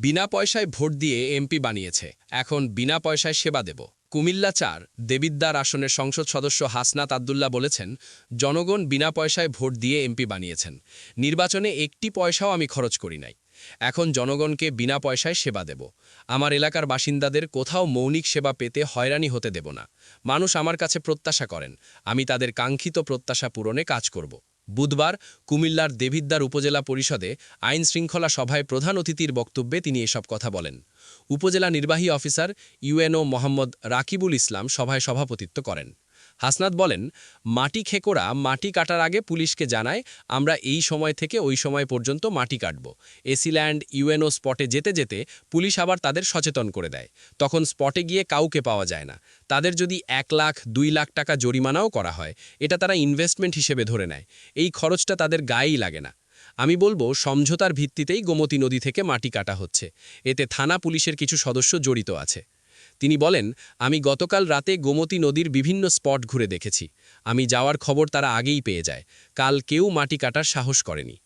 বিনা পয়সায় ভোট দিয়ে এমপি বানিয়েছে, এখন বিনা পয়সায় সেবা দেব। কুমিল্লা ৪ দেবিদ্বার আসনের সংসদ সদস্য হাসনাত আব্দুল্লাহ বলেছেন, জনগণ বিনা পয়সায় ভোট দিয়ে এমপি বানিয়েছেন। নির্বাচনে একটি পয়সাও আমি খরচ করি নাই। এখন জনগণকে বিনা পয়সায় সেবা দেব। আমার এলাকার বাসিন্দাদের কোথাও মৌলিক সেবা পেতে হয়রানি হতে দেব না। মানুষ আমার কাছে প্রত্যাশা করেন, আমি তাদের কাঙ্ক্ষিত প্রত্যাশা পূরণে কাজ করব। বুধবার কুমিল্লার দেবিদ্বার উপজেলা পরিষদে আইন শৃঙ্খলা সভায় প্রধান অতিথির বক্তব্যে তিনি এসব কথা বলেন। উপজেলা নির্বাহী অফিসার ইউএনও মোহাম্মদ রাকিবুল ইসলাম সভায় সভাপতিত্ব করেন। হাসনাত বলেন, মাটি খেকোড়া মাটি কাটার আগে পুলিশকে জানায় আমরা এই সময় থেকে ওই সময় পর্যন্ত মাটি কাটব। এসিল্যান্ড ইউএনও স্পটে যেতে যেতে পুলিশ আবার তাদের সচেতন করে দেয়। তখন স্পটে গিয়ে কাউকে পাওয়া যায় না। তাদের যদি ১ লাখ ২ লাখ টাকা জরিমানাও করা হয়, এটা তারা ইনভেস্টমেন্ট হিসেবে ধরে নেয়। এই খরচটা তাদের গায়েই লাগে না। আমি বলবো, সমঝোতার ভিত্তিতেই গোমতী নদী থেকে মাটি কাটা হচ্ছে। এতে থানা পুলিশের কিছু সদস্য জড়িত আছে। তিনি বলেন, আমি গতকাল রাতে গোমতী নদীর বিভিন্ন স্পট ঘুরে দেখেছি। আমি যাওয়ার খবর তারা আগেই পেয়ে যায়। কাল কেউ মাটি কাটার সাহস করেনি।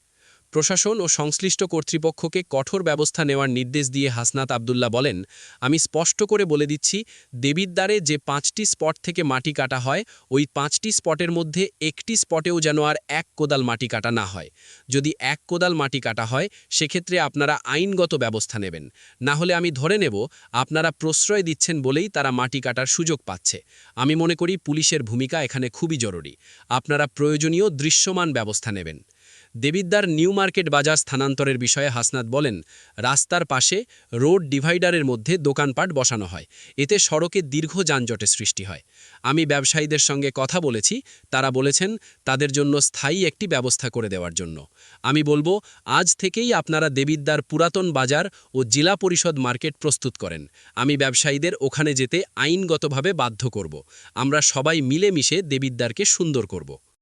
প্রশাসন ও সংশ্লিষ্ট কর্তৃপক্ষকে কঠোর ব্যবস্থা নেওয়ার নির্দেশ দিয়ে হাসনাত আব্দুল্লাহ বলেন, আমি স্পষ্ট করে বলে দিচ্ছি, দেবিদ্বারে যে ৫টি স্পট থেকে মাটি কাটা হয়, ওই ৫টি স্পটের মধ্যে একটি স্পটেও যেন আর ১ কোদাল মাটি কাটা না হয়। যদি ১ কোদাল মাটি কাটা হয়, সেক্ষেত্রে আপনারা আইনগত ব্যবস্থা নেবেন। না হলে আমি ধরে নেব আপনারা প্রশ্রয় দিচ্ছেন বলেই তারা মাটি কাটার সুযোগ পাচ্ছে। আমি মনে করি পুলিশের ভূমিকা এখানে খুবই জরুরি। আপনারা প্রয়োজনীয় দৃশ্যমান ব্যবস্থা নেবেন। দেবিদ্বার নিউ মার্কেট বাজার স্থানান্তরের বিষয়ে হাসনাত বলেন, রাস্তার পাশে রোড ডিভাইডারের মধ্যে দোকানপাট বসানো হয়। এতে সড়কে দীর্ঘ যানজটের সৃষ্টি হয়। আমি ব্যবসায়ীদের সঙ্গে কথা বলেছি, তারা বলেছেন তাদের জন্য স্থায়ী একটি ব্যবস্থা করে দেওয়ার জন্য। আমি বলবো, আজ থেকেই আপনারা দেবিদ্বার পুরাতন বাজার ও জেলা পরিষদ মার্কেট প্রস্তুত করেন। আমি ব্যবসায়ীদের ওখানে যেতে আইনগতভাবে বাধ্য করব। আমরা সবাই মিলেমিশে দেবিদ্বারকে সুন্দর করব।